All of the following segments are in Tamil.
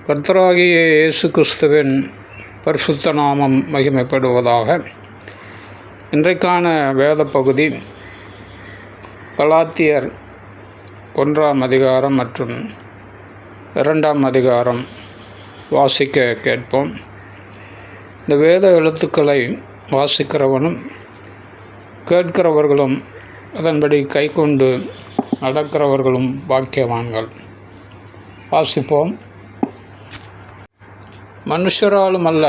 கர்த்தராகிய இயேசு கிறிஸ்துவின் பரிசுத்த நாமம் மகிமைப்படுவதாக. இன்றைக்கான வேத பகுதி கலாத்தியர் 1ஆம் அதிகாரம் மற்றும் 2ஆம் அதிகாரம் வாசிக்க கேட்போம். இந்த வேத எழுத்துக்களை வாசிக்கிறவனும் கேட்கிறவர்களும் அதன்படி கைக்கொண்டு நடக்கிறவர்களும் பாக்கியவான்கள். வாசிப்போம். மனுஷராலும் அல்ல,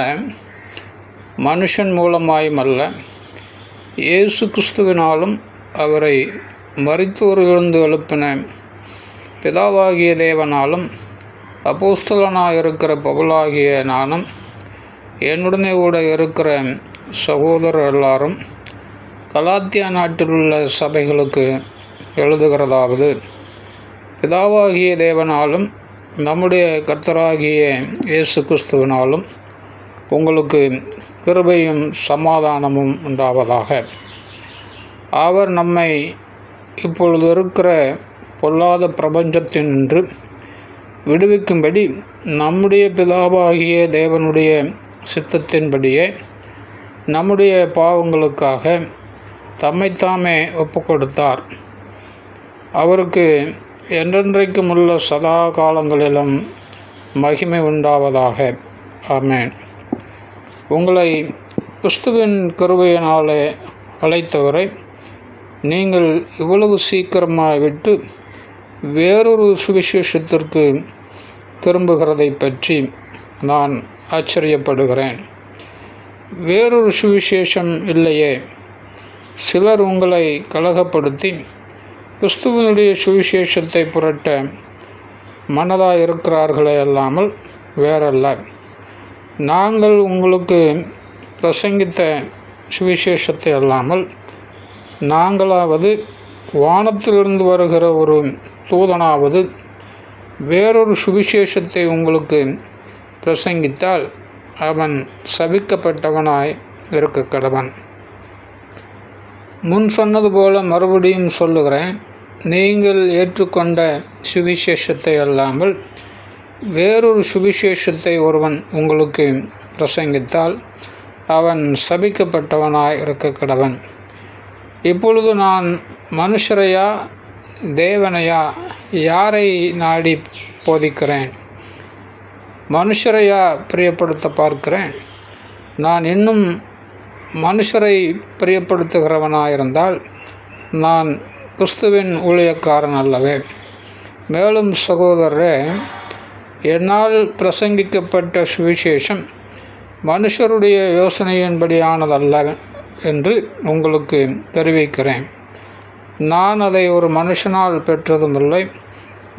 மனுஷன் மூலமாயும் அல்ல, இயேசு கிறிஸ்துவினாலும் அவரை மரித்தோரிலிருந்து எழுப்பின பிதாவாகிய தேவனாலும் அப்போஸ்தலனாயிருக்கிற பவுலாகிய நானும் என்னுடனே கூட இருக்கிற சகோதரர் எல்லாரும் கலாத்தியா நாட்டிலுள்ள சபைகளுக்கு எழுதுகிறதாவது: பிதாவாகிய தேவனாலும் நம்முடைய கர்த்தராகிய இயேசு கிறிஸ்துவினாலும் உங்களுக்கு கிருபையும் சமாதானமும் உண்டாவதாக. அவர் நம்மை இப்பொழுது இருக்கிற பொல்லாத பிரபஞ்சத்தினின்று விடுவிக்கும்படி நம்முடைய பிதாவாகிய தேவனுடைய சித்தத்தின்படியே நம்முடைய பாவங்களுக்காக தம்மைத்தாமே ஒப்பு கொடுத்தார். அவருக்கு என்றென்றைக்கும் உள்ள சதா காலங்களிலும் மகிமை உண்டாவதாக. ஆமென். உங்களை கிறிஸ்துவின் கிருபையினாலே அழைத்தவரை நீங்கள் இவ்வளவு சீக்கிரமாக விட்டு வேறொரு சுவிசேஷத்திற்கு திரும்புகிறதை பற்றி நான் ஆச்சரியப்படுகிறேன். வேறொரு சுவிசேஷம் இல்லையே. சிலர் உங்களை கலகப்படுத்தி கிறிஸ்துவனுடைய சுவிசேஷத்தை புரட்ட மனதாக இருக்கிறார்களே அல்லாமல் வேறல்ல. நாங்கள் உங்களுக்கு பிரசங்கித்த சுவிசேஷத்தை அல்லாமல் நாங்களாவது வானத்திலிருந்து வருகிற ஒரு தூதனாவது வேறொரு சுவிசேஷத்தை உங்களுக்கு பிரசங்கித்தால் அவன் சபிக்கப்பட்டவனாய் இருக்க கடவன். முன் சொன்னது போல மறுபடியும் சொல்லுகிறேன். நீங்கள் ஏற்றுக்கொண்ட சுவிசேஷத்தை அல்லாமல் வேறொரு சுவிசேஷத்தை ஒருவன் உங்களுக்கு பிரசங்கித்தால் அவன் சபிக்கப்பட்டவனாய் இருக்க கடவன். இப்பொழுது நான் மனுஷரையா தேவனையா யாரை நாடி போதிக்கிறேன்? மனுஷரையா பிரியப்படுத்த பார்க்கிறேன்? நான் இன்னும் மனுஷரை பிரியப்படுத்துகிறவனாயிருந்தால் நான் கிறிஸ்துவின் ஊழியக்காரன் அல்லவே. மேலும் சகோதரரே, என்னால் பிரசங்கிக்கப்பட்ட சுவிசேஷம் மனுஷருடைய யோசனையின்படியானதல்ல என்று உங்களுக்கு தெரிவிக்கிறேன். நான் அதை ஒரு மனுஷனால் பெற்றதுமில்லை,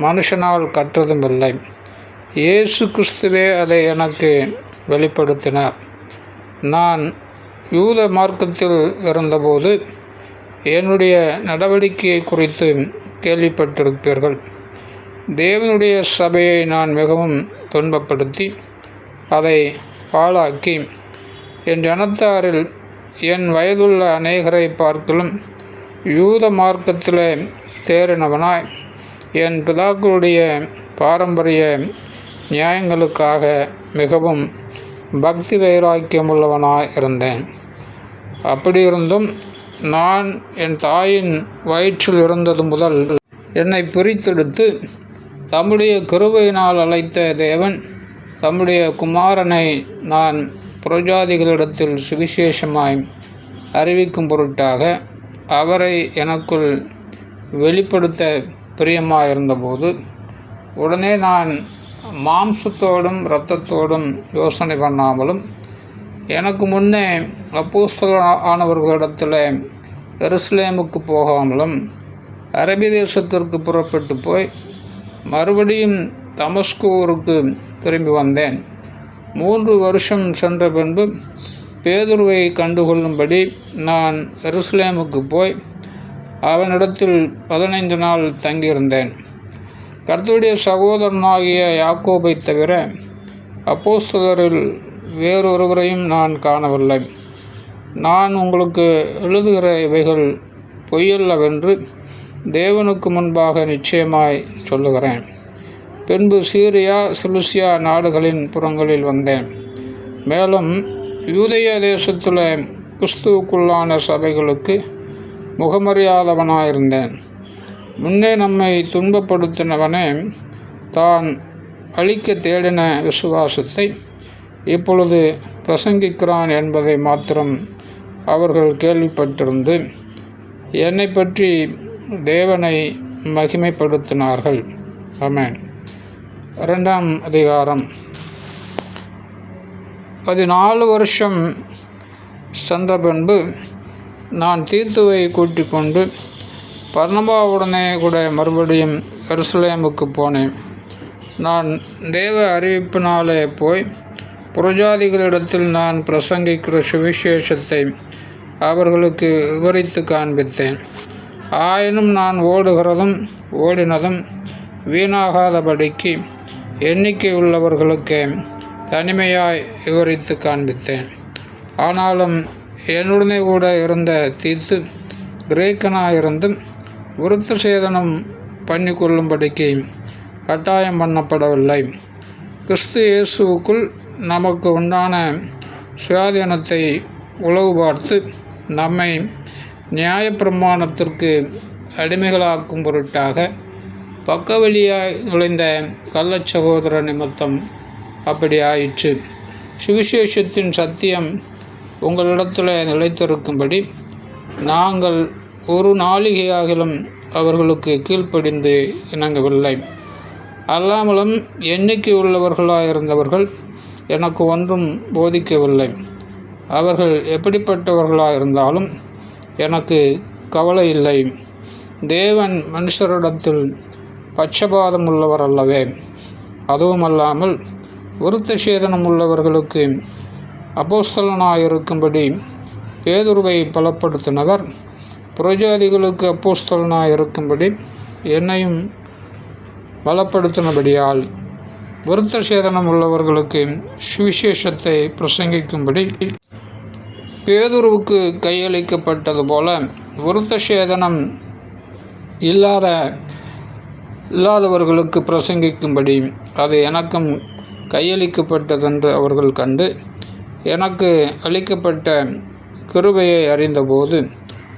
மனுஷனால் கற்றதுமில்லை. இயேசு கிறிஸ்துவே அதை எனக்கு வெளிப்படுத்தினார். நான் யூத மார்க்கத்தில் இருந்தபோது என்னுடைய நடவடிக்கையை குறித்து கேள்விப்பட்டிருப்பீர்கள். தேவனுடைய சபையை நான் மிகவும் துன்பப்படுத்தி அதை பாழாக்கி என் ஜனத்தாரில் என் வயதுள்ள அநேகரை பார்க்கலும் யூத மார்க்கத்தில் தேறினவனாய் என் பிதாக்களுடைய பாரம்பரிய நியாயங்களுக்காக மிகவும் பக்தி வைராக்கியமுள்ளவனாய் இருந்தேன். அப்படியிருந்தும் நான் என் தாயின் வயிற்றில் இருந்தது முதல் என்னை பிரித்தெடுத்து தம்முடைய கிருபையினால் அழைத்த தேவன் தம்முடைய குமாரனை நான் புறஜாதிகளிடத்தில் சுவிசேஷமாய் அறிவிக்கும் பொருட்டாக அவரை எனக்குள் வெளிப்படுத்த பிரியமாயிருந்தபோது உடனே நான் மாம்சத்தோடும் இரத்தத்தோடும் யோசனை பண்ணாமலும் எனக்கு முன்னே அப்போஸ்தலரானவர்களிடத்தில் எருசலேமுக்கு போகாமலும் அரபி தேசத்திற்கு புறப்பட்டு போய் மறுபடியும் தமஸ்கூருக்கு திரும்பி வந்தேன். 3 வருஷம் சென்ற பின்பு பேதுருவை கண்டுகொள்ளும்படி நான் எருசலேமுக்கு போய் அவனிடத்தில் 15 நாள் தங்கியிருந்தேன். கர்த்தருடைய சகோதரனாகிய யாக்கோபை தவிர அப்போஸ்தலரில் வேறொருவரையும் நான் காணவில்லை. நான் உங்களுக்கு எழுதுகிற இவைகள் பொய்யல்லவென்று தேவனுக்கு முன்பாக நிச்சயமாய் சொல்லுகிறேன். பின்பு சீரியா சிலிசியா நாடுகளின் புறங்களில் வந்தேன். மேலும் யூதேய தேசத்தில் கிறிஸ்துவுக்குள்ளான சபைகளுக்கு முகமறியாதவனாயிருந்தேன். முன்னே நம்மை துன்பப்படுத்தினவனே தான் அழிக்க தேடின விசுவாசத்தை இப்பொழுது பிரசங்கிக்கிறான் என்பதை மாத்திரம் அவர்கள் கேள்விப்பட்டிருந்து என்னை பற்றி தேவனை மகிமைப்படுத்தினார்கள். ஆமென். 2ஆம் அதிகாரம். 14 வருஷம் சென்ற பின்பு நான் தீத்துவை கூட்டிக் கொண்டு பர்னபாவுடனே கூட மறுபடியும் எருசலேமுக்கு போனேன். நான் தேவ அறிவிப்பினாலே போய் புறஜாதிகளிடத்தில் நான் பிரசங்கிக்கிற சுவிசேஷத்தை அவர்களுக்கு விவரித்து காண்பித்தேன். ஆயினும் நான் ஓடுகிறதும் ஓடினதும் வீணாகாதபடிக்கு எண்ணிக்கை உள்ளவர்களுக்கு தனிமையாய் விவரித்து காண்பித்தேன். ஆனாலும் என்னுடனே கூட இருந்த தீத்து கிரேக்கனாயிருந்தும் விருத்த சேதனம் பண்ணிக்கொள்ளும்படிக்கு கட்டாயம் பண்ணப்படவில்லை. கிறிஸ்து இயேசுவுக்குள் நமக்கு உண்டான சுயாதீனத்தை உளவு பார்த்து நம்மை நியாயப்பிரமாணத்திற்கு அடிமைகளாக்கும் பொருட்டாக பக்கவழியாய் நுழைந்த கள்ளச் சகோதர நிமித்தம் அப்படி ஆயிற்று. சுவிசேஷத்தின் சத்தியம் உங்களிடத்தில் நிலைத்திருக்கும்படி நாங்கள் ஒரு நாளிகையாகிலும் அவர்களுக்கு கீழ்ப்படிந்து இணங்கவில்லை. அல்லாமலும் எண்ணிக்கை உள்ளவர்களாயிருந்தவர்கள் எனக்கு ஒன்றும் போதிக்கவில்லை. அவர்கள் எப்படிப்பட்டவர்களாயிருந்தாலும் எனக்கு கவலை இல்லை. தேவன் மனுஷரிடத்தில் பட்சபாதம் உள்ளவர் அல்லவே. அதுவுமல்லாமல் விருத்த சேதனம் உள்ளவர்களுக்கு அப்போஸ்தலனாயிருக்கும்படி பேதுருவை பலப்படுத்தினவர் புறஜாதிகளுக்கு அப்போஸ்தலனாயிருக்கும்படி என்னையும் பலப்படுத்தினபடியால் விருத்த சேதனம் உள்ளவர்களுக்கு சுவிசேஷத்தை பிரசங்கிக்கும்படி பேதுருவுக்கு கையளிக்கப்பட்டது போல விருத்த சேதனம் இல்லாதவர்களுக்கு பிரசங்கிக்கும்படி அது எனக்கும் கையளிக்கப்பட்டதென்று அவர்கள் கண்டு எனக்கு அளிக்கப்பட்ட கிருபையை அறிந்தபோது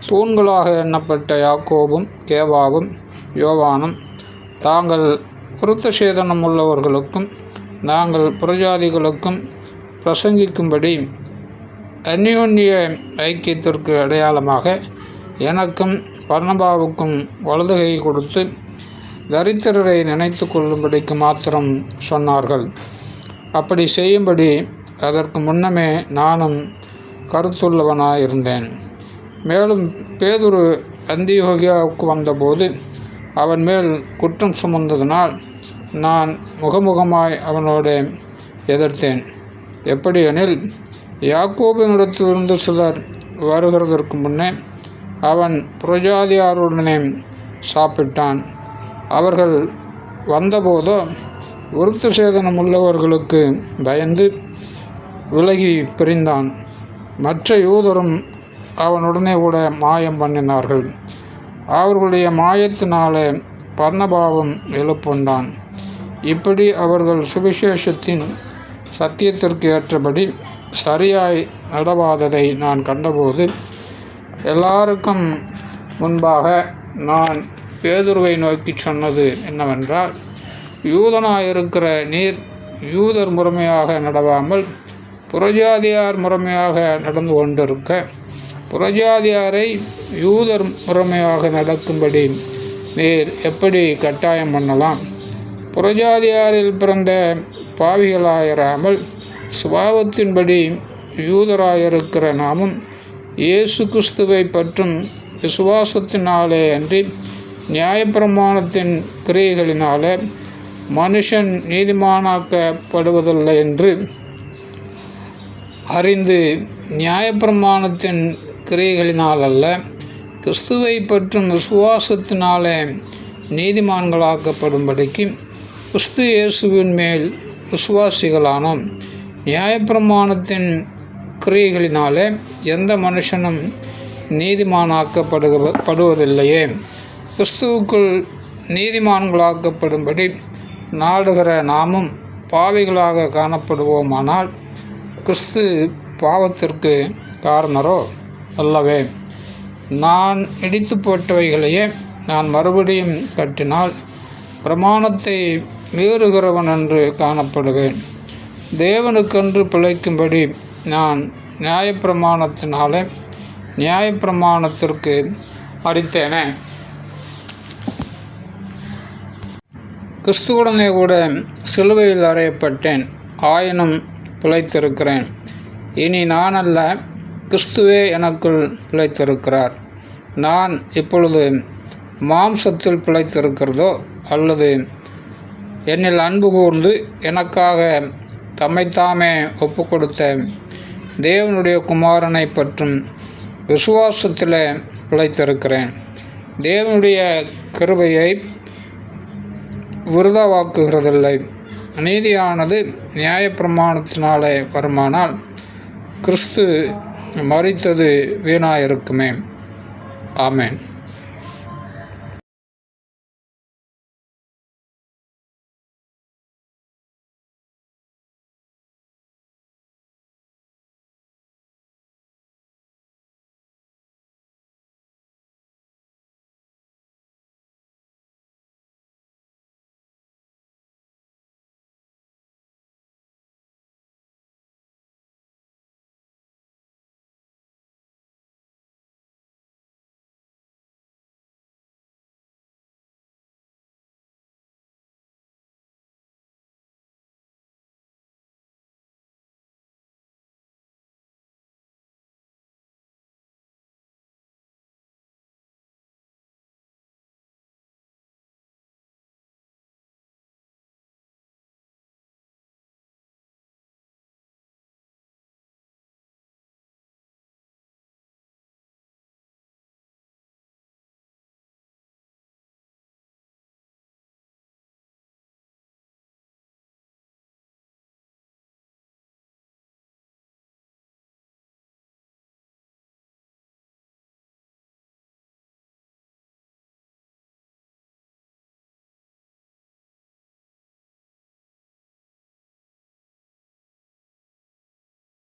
தூண்களாக எண்ணப்பட்ட யாக்கோபும் கேபாவும் யோவானும் தாங்கள் விருத்த சேதனம் உள்ளவர்களுக்கும் நாங்கள் புறஜாதிகளுக்கும் பிரசங்கிக்கும்படி அந்யோன்ய ஐக்கியத்திற்கு அடையாளமாக எனக்கும் பர்னபாவுக்கும் வலதுகை கொடுத்து தரித்திரரை நினைத்து கொள்ளும்படிக்கு மாத்திரம் சொன்னார்கள். அப்படி செய்யும்படி அதற்கு முன்னமே நானும் கருத்துள்ளவனாயிருந்தேன். மேலும் பேதுரு அந்தியோகியாவுக்கு வந்தபோது அவன் மேல் குற்றம் சுமந்ததனால் நான் முகமுகமாய் அவனோடு எதிர்த்தேன். எப்படியெனில் யாக்கோபினிடத்திலிருந்து சிலர் வருகிறதற்கு முன்னே அவன் புறஜாதியாருடனே சாப்பிட்டான். அவர்கள் வந்தபோதோ விருத்த சேதனம் உள்ளவர்களுக்கு பயந்து விலகி பிரிந்தான். மற்ற யூதரும் அவனுடனே கூட மாயம் பண்ணினார்கள். அவர்களுடைய மாயத்தினாலே பர்னபாவும் எழுப்புண்டான். இப்படி அவர்கள் சுவிசேஷத்தின் சத்தியத்திற்கு ஏற்றபடி சரியாய் நடவாததை நான் கண்டபோது எல்லாருக்கும் முன்பாக நான் பேதுருவை நோக்கி சொன்னது என்னவென்றால், யூதனாயிருக்கிற நீர் யூதர் முறைமையாக நடவாமல் புறஜாதியார் முறைமையாக நடந்து கொண்டிருக்க புறஜாதியாரை யூதர் முறைமையாக நடக்கும்படி நீர் எப்படி கட்டாயம் பண்ணலாம்? புறஜாதியாரில் பிறந்த பாவிகளாயிராமல் சுபாவத்தின்படி யூதராயிருக்கிற நாமும் இயேசு கிறிஸ்துவை பற்றும் விசுவாசத்தினாலே அன்றி நியாயப்பிரமாணத்தின் கிரியைகளினாலே மனுஷன் நீதிமானாக்கப்படுவதில்லை என்று அறிந்து நியாயப்பிரமாணத்தின் கிரியைகளினால் அல்ல, கிறிஸ்துவை பற்றும் விசுவாசத்தினாலே நீதிமான்களாக்கப்படும்படிக்கு கிறிஸ்து இயேசுவின் மேல் விசுவாசிகளானோம். நியாயப்பிரமாணத்தின் கிரியைகளினாலே எந்த மனுஷனும் நீதிமானாக்கப்படுவதில்லையே. கிறிஸ்துவுக்குள் நீதிமான்களாக்கப்படும்படி நாடுகிற நாமும் பாவிகளாக காணப்படுவோமானால் கிறிஸ்து பாவத்திற்கு காரணரோ அல்லவே. நான் இடித்து போட்டவைகளையே நான் மறுபடியும் கட்டினால் பிரமாணத்தை மீறுகிறவன் என்று காணப்படுவேன். தேவனுக்கென்று பிழைக்கும்படி நான் நியாயப்பிரமாணத்தினாலே நியாயப்பிரமாணத்திற்கு மரித்தேனே. கிறிஸ்துவுடனே கூட சிலுவையில் அறையப்பட்டேன், ஆயினும் பிழைத்திருக்கிறேன். இனி நான் அல்ல, கிறிஸ்துவே எனக்குள் பிழைத்திருக்கிறார். நான் இப்பொழுது மாம்சத்தில் பிழைத்திருக்கிறதோ அல்லது என்னில் அன்பு கூர்ந்து எனக்காக தம்மைத்தாமே ஒப்பு கொடுத்த தேவனுடைய குமாரனை பற்றும் விசுவாசத்தில் பிழைத்திருக்கிறேன். தேவனுடைய கிருபையை விருதாவாக்குகிறதில்லை. நீதியானது நியாயப்பிரமாணத்தினாலே வருமானால் கிறிஸ்து மரித்தது வீணாயிருக்குமே. ஆமென்.